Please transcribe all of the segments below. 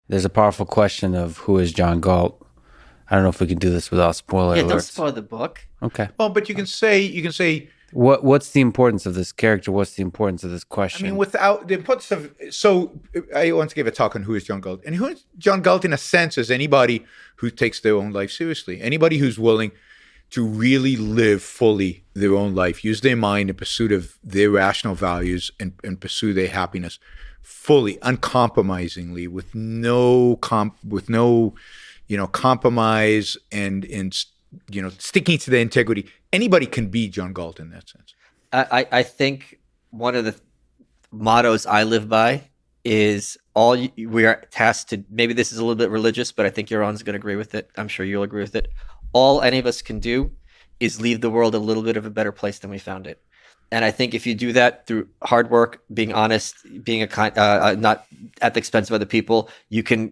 there's a powerful question of who is John Galt. I don't know if we can do this without spoiler Yeah, alerts. don't spoil the book. Okay. Well, but you can say. What's the importance of this character? What's the importance of this question? I mean, without the importance of, so I once gave a talk on who is John Galt, and who is John Galt in a sense is anybody who takes their own life seriously, anybody who's willing to really live fully their own life, use their mind in pursuit of their rational values, and pursue their happiness fully, uncompromisingly, with no compromise, and sticking to their integrity. Anybody can be John Galt in that sense. I think one of the mottos I live by is we are tasked to, maybe this is a little bit religious, but I think Yaron's going to agree with it. I'm sure you'll agree with it. All any of us can do is leave the world a little bit of a better place than we found it. And I think if you do that through hard work, being honest, being a kind, not at the expense of other people, you can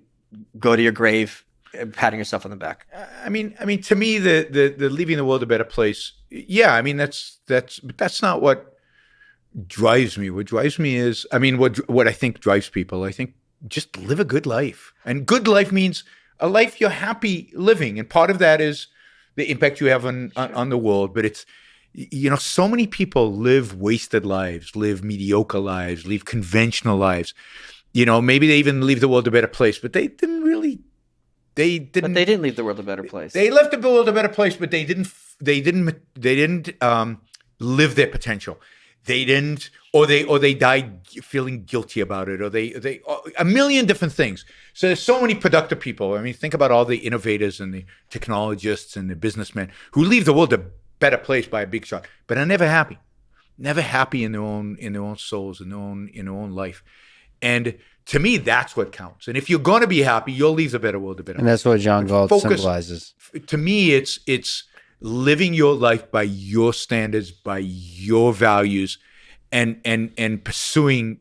go to your grave patting yourself on the back. I mean, to me, the leaving the world a better place. Yeah, I mean, that's not what drives me. What drives me is, I mean, what I think drives people. I think just live a good life, and good life means a life you're happy living, and part of that is the impact you have on the world. But it's, so many people live wasted lives, live mediocre lives, live conventional lives. Maybe they even leave the world a better place, but they didn't really. They didn't. But they didn't leave the world a better place. They left the world a better place, but they didn't live their potential. They didn't, or they died feeling guilty about it, or they a million different things. So there's so many productive people. I mean, think about all the innovators and the technologists and the businessmen who leave the world a better place by a big shot, but are never happy in their own souls, in their own life. And to me, that's what counts. And if you're going to be happy, you'll leave the better world a better. And that's what John Galt symbolizes. To me, it's living your life by your standards, by your values, and pursuing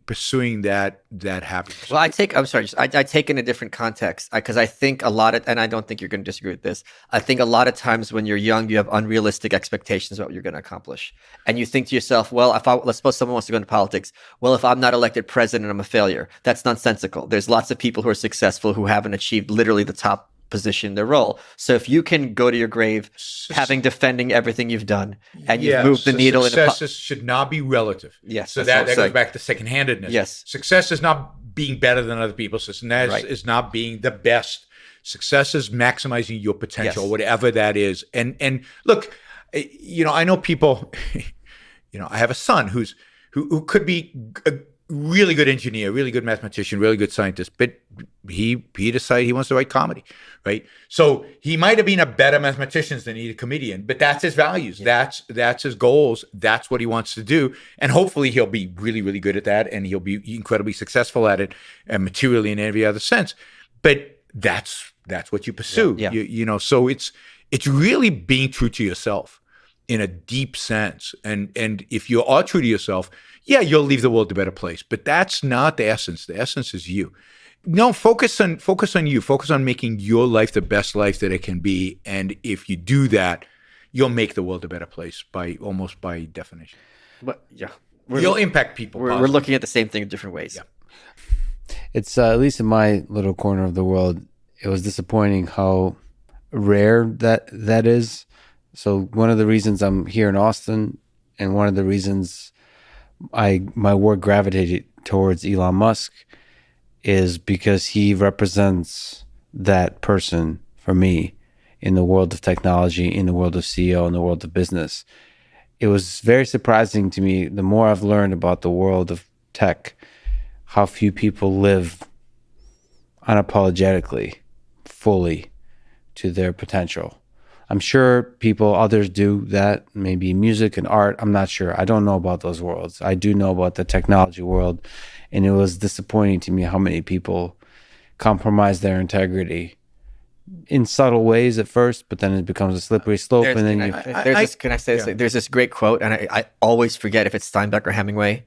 that happiness. Well, I take in a different context, because I think a lot of, and I don't think you're going to disagree with this, I think a lot of times when you're young, you have unrealistic expectations about what you're going to accomplish. And you think to yourself, well, let's suppose someone wants to go into politics. Well, if I'm not elected president, I'm a failure. That's nonsensical. There's lots of people who are successful who haven't achieved literally the top position in their role. So if you can go to your grave defending everything you've done, and you've moved the needle. Success should not be relative. Yes. So that goes back to second-handedness. Yes. Success is not being better than other people. Success is not being the best. Success is maximizing your potential, whatever that is. And look, I know people, I have a son who could be a really good engineer, really good mathematician, really good scientist, but he decided he wants to write comedy, right? So he might have been a better mathematician than he's a comedian, but that's his values. Yeah. That's his goals. That's what he wants to do. And hopefully he'll be really, really good at that, and he'll be incredibly successful at it, materially in every other sense. But that's what you pursue. Yeah. So it's really being true to yourself in a deep sense. And if you are true to yourself, yeah, you'll leave the world a better place. But that's not the essence. The essence is you. No, focus on you. Focus on making your life the best life that it can be. And if you do that, you'll make the world a better place almost by definition. But yeah, you'll impact people. We're looking at the same thing in different ways. Yeah. It's at least in my little corner of the world, it was disappointing how rare that is. So one of the reasons I'm here in Austin, and one of the reasons my work gravitated towards Elon Musk, is because he represents that person for me in the world of technology, in the world of CEO, in the world of business. It was very surprising to me, the more I've learned about the world of tech, how few people live unapologetically, fully to their potential. I'm sure others do that, maybe music and art. I'm not sure. I don't know about those worlds. I do know about the technology world. And it was disappointing to me how many people compromise their integrity in subtle ways at first, but then it becomes a slippery slope. Can I say this? There's this great quote, and I always forget if it's Steinbeck or Hemingway.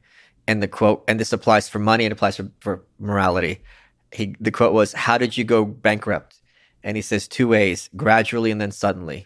And the quote, and this applies for money and applies for morality. The quote was, "How did you go bankrupt?" And he says 2 ways: gradually and then suddenly.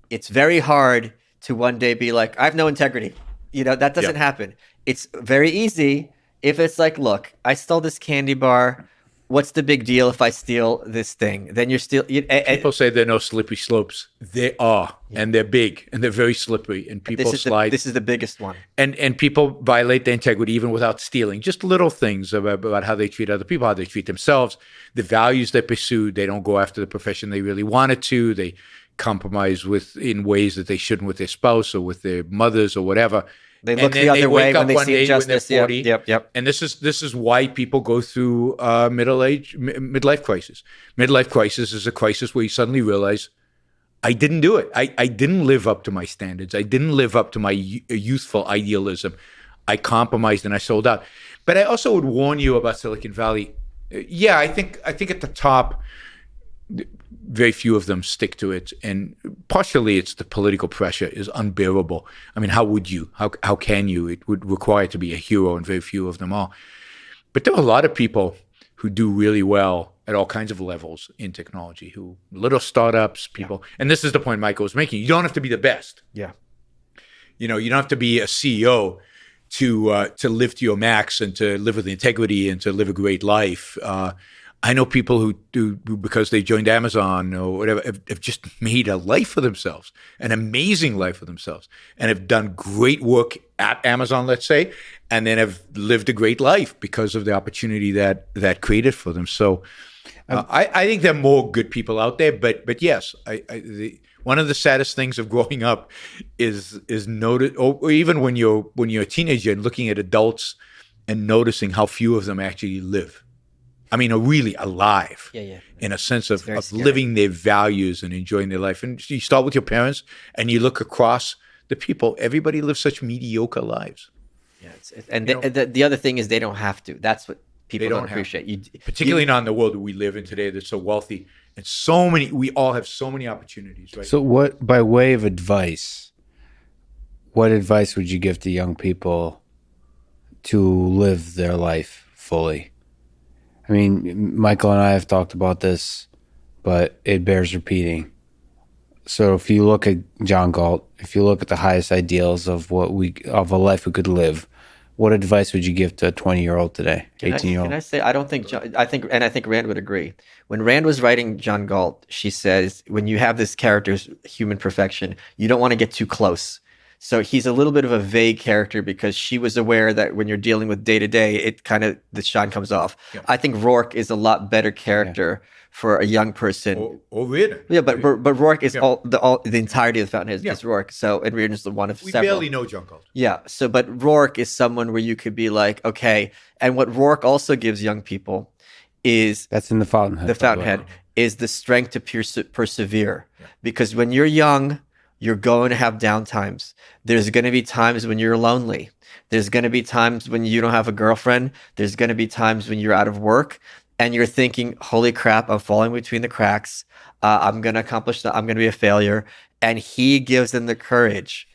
It's very hard to one day be like, I have no integrity. That doesn't happen. It's very easy if it's like, look, I stole this candy bar what's the big deal if I steal this thing? Then you're still people say there are no slippery slopes. There are, and they're big, and they're very slippery, and people slide. This is the biggest one. And people violate their integrity even without stealing. Just little things about how they treat other people, how they treat themselves, the values they pursue. They don't go after the profession they really wanted to. They compromise in ways that they shouldn't with their spouse or with their mothers or whatever. They look the other way when they see injustice. Yep. And this is why people go through midlife crisis. Midlife crisis is a crisis where you suddenly realize, I didn't do it. I didn't live up to my standards. I didn't live up to my youthful idealism. I compromised and I sold out. But I also would warn you about Silicon Valley. Yeah, I think at the top, very few of them stick to it, and partially it's the political pressure is unbearable. I mean, how would you? How can you? It would require to be a hero, and very few of them are. But there are a lot of people who do really well at all kinds of levels in technology, who little startups, people. Yeah. And this is the point Michael was making. You don't have to be the best. Yeah. You don't have to be a CEO to live to your max and to live with integrity and to live a great life. I know people who do, because they joined Amazon or whatever, have just made a life for themselves, an amazing life for themselves, and have done great work at Amazon, let's say, and then have lived a great life because of the opportunity that created for them. So I think there are more good people out there, but yes, one of the saddest things of growing up is notice, or even when you're a teenager and looking at adults and noticing how few of them actually live. I mean, are really alive in a sense of living their values and enjoying their life. And you start with your parents and you look across the people. Everybody lives such mediocre lives. Yeah, the other thing is they don't have to. That's what people don't appreciate. Particularly not in the world that we live in today that's so wealthy. And we all have so many opportunities, right? So by way of advice, what advice would you give to young people to live their life fully? I mean, Michael and I have talked about this, but it bears repeating. So if you look at John Galt, if you look at the highest ideals of of a life we could live, what advice would you give to a 20-year-old today, 18-year-old? Can I say, I think Rand would agree. When Rand was writing John Galt, she says, when you have this character's human perfection, you don't want to get too close. So he's a little bit of a vague character because she was aware that when you're dealing with day to day, it kind of, the shine comes off. Yeah. I think Rourke is a lot better character for a young person. Or Reardon. Yeah, but Rourke is all the entirety of the Fountain is Rourke. So, and Reardon is the one of several. We barely know John Galt. Yeah. So, but Rourke is someone where you could be like, okay. And what Rourke also gives young people is that's in the Fountainhead. The Fountainhead is the strength to persevere. Yeah. Because when you're young, you're going to have down times. There's going to be times when you're lonely. There's going to be times when you don't have a girlfriend. There's going to be times when you're out of work and you're thinking, holy crap, I'm falling between the cracks. I'm going to accomplish that. I'm going to be a failure. And he gives them the courage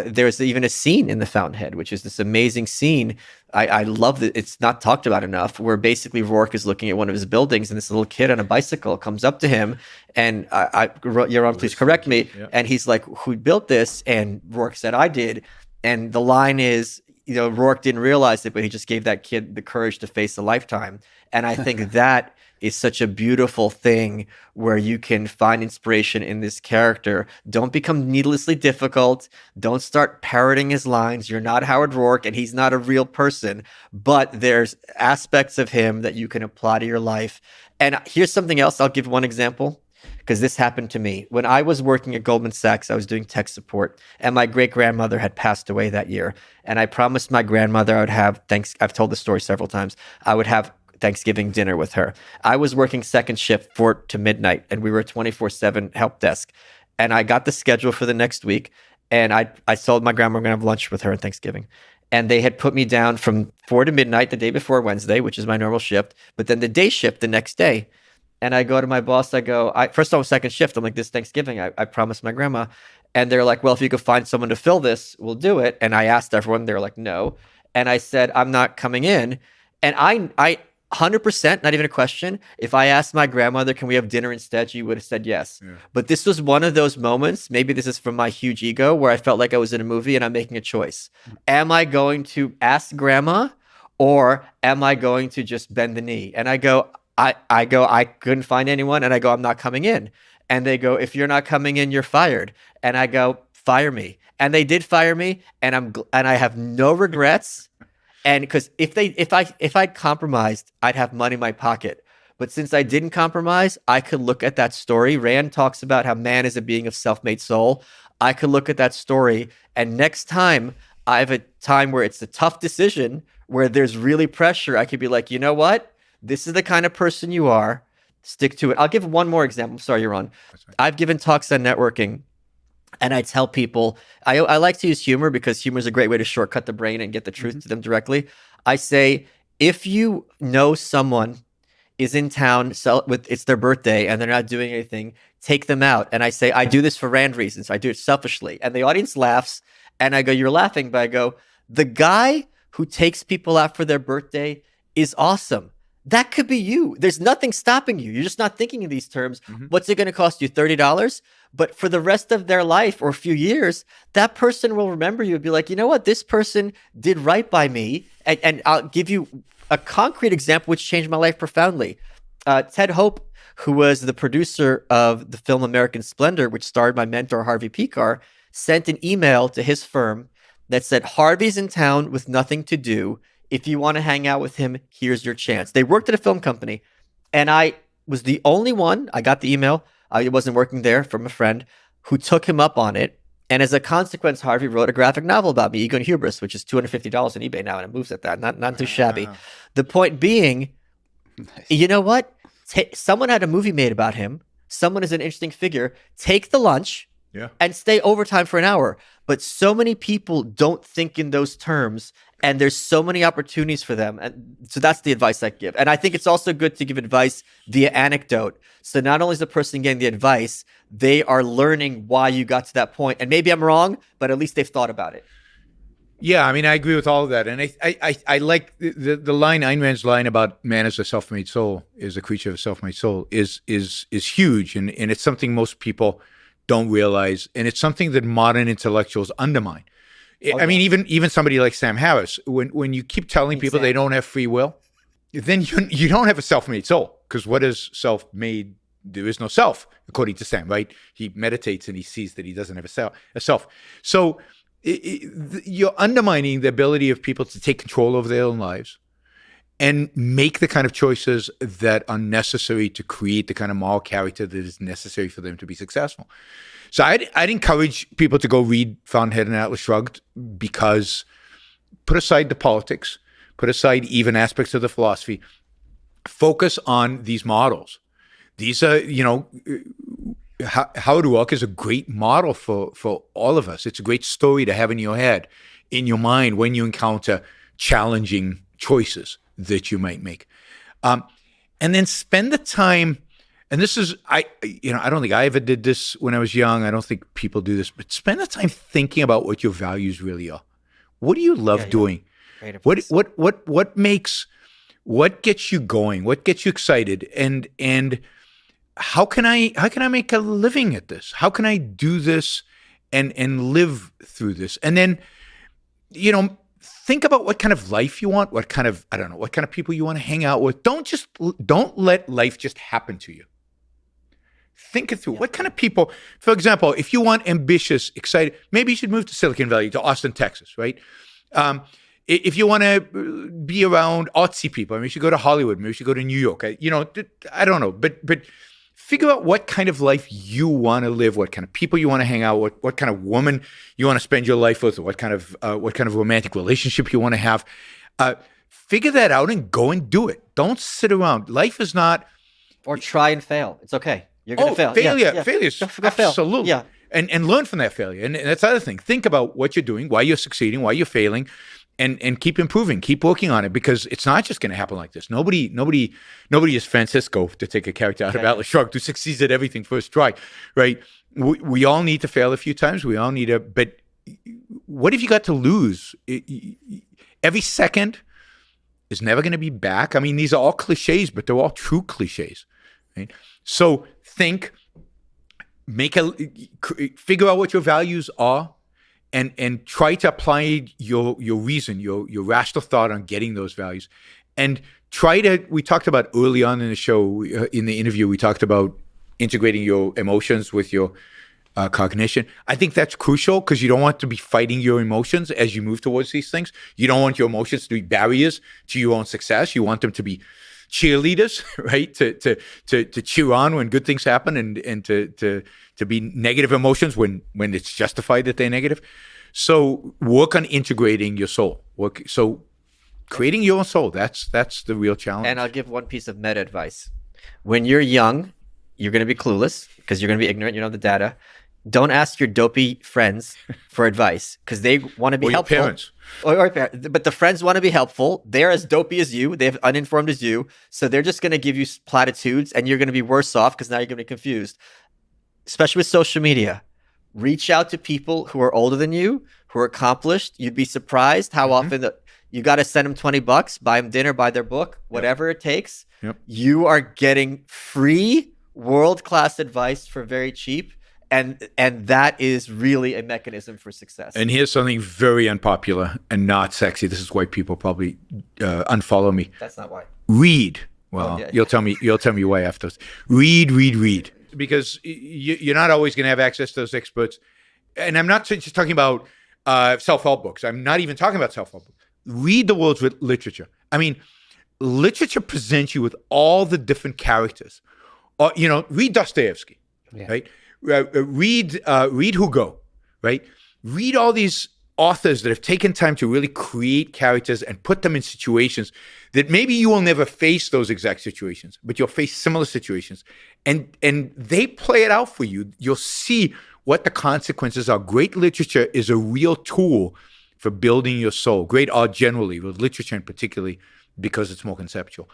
there's even a scene in The Fountainhead, which is this amazing scene. I love that it's not talked about enough, where basically Rourke is looking at one of his buildings and this little kid on a bicycle comes up to him and Yaron, please correct me. Yeah. And he's like, who built this? And Rourke said, I did. And the line is, Rourke didn't realize it, but he just gave that kid the courage to face a lifetime. And I think that is such a beautiful thing where you can find inspiration in this character. Don't become needlessly difficult. Don't start parroting his lines. You're not Howard Rourke and he's not a real person, but there's aspects of him that you can apply to your life. And here's something else. I'll give one example because this happened to me. When I was working at Goldman Sachs, I was doing tech support and my great-grandmother had passed away that year. And I promised my grandmother I would have I've told the story several times. I would have Thanksgiving dinner with her. I was working second shift 4 to midnight and we were a 24/7 help desk. And I got the schedule for the next week and I told my grandma I'm going to have lunch with her on Thanksgiving. And they had put me down from 4 to midnight the day before Wednesday, which is my normal shift, but then the day shift the next day. And I go to my boss, first I was second shift. I'm like, this Thanksgiving, I promised my grandma. And they're like, well, if you could find someone to fill this, we'll do it. And I asked everyone, they were like, no. And I said, I'm not coming in. And I 100%, not even a question. If I asked my grandmother, can we have dinner instead? She would have said yes. Yeah. But this was one of those moments, maybe this is from my huge ego, where I felt like I was in a movie and I'm making a choice. Am I going to ask grandma Or am I going to just bend the knee? And I go, I couldn't find anyone. And I go, I'm not coming in. And they go, if you're not coming in, you're fired. And I go, fire me. And they did fire me. And I have no regrets. And because if I compromised, I'd have money in my pocket. But since I didn't compromise, I could look at that story. Rand talks about how man is a being of self-made soul. I could look at that story, and next time I have a time where it's a tough decision, where there's really pressure, I could be like, you know what? This is the kind of person you are. Stick to it. I'll give one more example. Sorry, Yaron. I've given talks on networking, and I tell people, I like to use humor because humor is a great way to shortcut the brain and get the truth to them directly. I say, if you know someone is in town, it's their birthday and they're not doing anything, take them out. And I say, I do this for Rand reasons. I do it selfishly. And the audience laughs. And I go, you're laughing. But I go, the guy who takes people out for their birthday is awesome. That could be you. There's nothing stopping you. You're just not thinking in these terms. What's it going to cost you? $30? But for the rest of their life or a few years, that person will remember you and be like, you know what? This person did right by me. And I'll give you a concrete example which changed my life profoundly. Ted Hope, who was the producer of the film American Splendor, which starred my mentor, Harvey Pekar, sent an email to his firm that said, Harvey's in town with nothing to do. If you want to hang out with him, here's your chance. They worked at a film company, and I was the only one, I got the email, I wasn't working there, from a friend, who took him up on it. And as a consequence, Harvey wrote a graphic novel about me, Ego and Hubris, which is $250 on eBay now, and it moves at that. Not too shabby. The point being, you know what? Someone had a movie made about him. Someone is an interesting figure. Take the lunch and stay overtime for an hour. But so many people don't think in those terms, and there's so many opportunities for them. And so that's the advice I give. And I think it's also good to give advice via anecdote. So not only is the person getting the advice, they are learning why you got to that point. And maybe I'm wrong, but at least they've thought about it. Yeah, I mean, I agree with all of that. And I like the line, Ayn Rand's line about man as a self-made soul, is a creature of a self-made soul, is huge. And it's something most people don't realize. And it's something that modern intellectuals undermine. I mean, even somebody like Sam Harris, when you keep telling people they don't have free will, then you don't have a self-made soul. Because what is self-made? There is no self, according to Sam, right? He meditates and he sees that he doesn't have a self. So you're undermining the ability of people to take control over their own lives and make the kind of choices that are necessary to create the kind of moral character that is necessary for them to be successful. So I'd encourage people to go read Fountainhead and Atlas Shrugged, because put aside the politics, put aside even aspects of the philosophy, focus on these models. These are, How to Walk is a great model for all of us. It's a great story to have in your head, in your mind, when you encounter challenging choices that you might make. And then spend the time, and this is, I don't think I ever did this when I was young. I don't think people do this, but spend the time thinking about what your values really are. What do you love doing? What gets you going? What gets you excited? And how can I make a living at this? How can I do this and live through this? And then, think about what kind of life you want, what kind of people you want to hang out with. Don't let life just happen to you. Think it through. What kind of people, for example, if you want ambitious, excited, maybe you should move to Silicon Valley, to Austin, Texas, right? If you want to be around artsy people, maybe you should go to Hollywood, maybe you should go to New York. I don't know, but figure out what kind of life you want to live, what kind of people you want to hang out with, what kind of woman you want to spend your life with, or what kind of romantic relationship you want to have. Figure that out and go and do it. Don't sit around. Life is not... Or try and fail. It's okay. You're going to fail. Failure is go absolutely. Fail. Yeah. And learn from that failure. And that's the other thing. Think about what you're doing, why you're succeeding, why you're failing, and keep improving, keep working on it, because it's not just going to happen like this. Nobody is Francisco, to take a character out of Atlas Shrugged, who succeeds at everything first try, right? We all need to fail a few times. We all need to, but what have you got to lose? Every second is never going to be back. I mean, these are all cliches, but they're all true cliches, right? So think, figure out what your values are, and try to apply your reason, your rational thought on getting those values, and try to. We talked about early on in the show, in the interview, we talked about integrating your emotions with your cognition. I think that's crucial because you don't want to be fighting your emotions as you move towards these things. You don't want your emotions to be barriers to your own success. You want them to be cheerleaders, right? To cheer on when good things happen, and to be negative emotions when it's justified that they're negative. So work on integrating your soul. So creating your own soul. That's the real challenge. And I'll give one piece of meta advice. When you're young, you're going to be clueless because you're going to be ignorant. You don't have the data. Don't ask your dopey friends for advice because they want to be helpful. Your parents. But the friends want to be helpful. They're as dopey as you. They're uninformed as you. So they're just going to give you platitudes, and you're going to be worse off because now you're going to be confused. Especially with social media. Reach out to people who are older than you, who are accomplished. You'd be surprised how often you got to send them $20, buy them dinner, buy their book, whatever it takes. Yep. You are getting free world-class advice for very cheap. And that is really a mechanism for success. And here's something very unpopular and not sexy. This is why people probably unfollow me. That's not why. Read. Well, you'll tell me why after this. Read. Because you're not always going to have access to those experts. And I'm not just talking about self-help books. I'm not even talking about self-help books. Read the world's literature. I mean, literature presents you with all the different characters. Read Dostoevsky, right? Read Hugo, right? Read all these authors that have taken time to really create characters and put them in situations that maybe you will never face those exact situations, but you'll face similar situations. And they play it out for you. You'll see what the consequences are. Great literature is a real tool for building your soul. Great art generally, with literature in particularly, because it's more conceptual.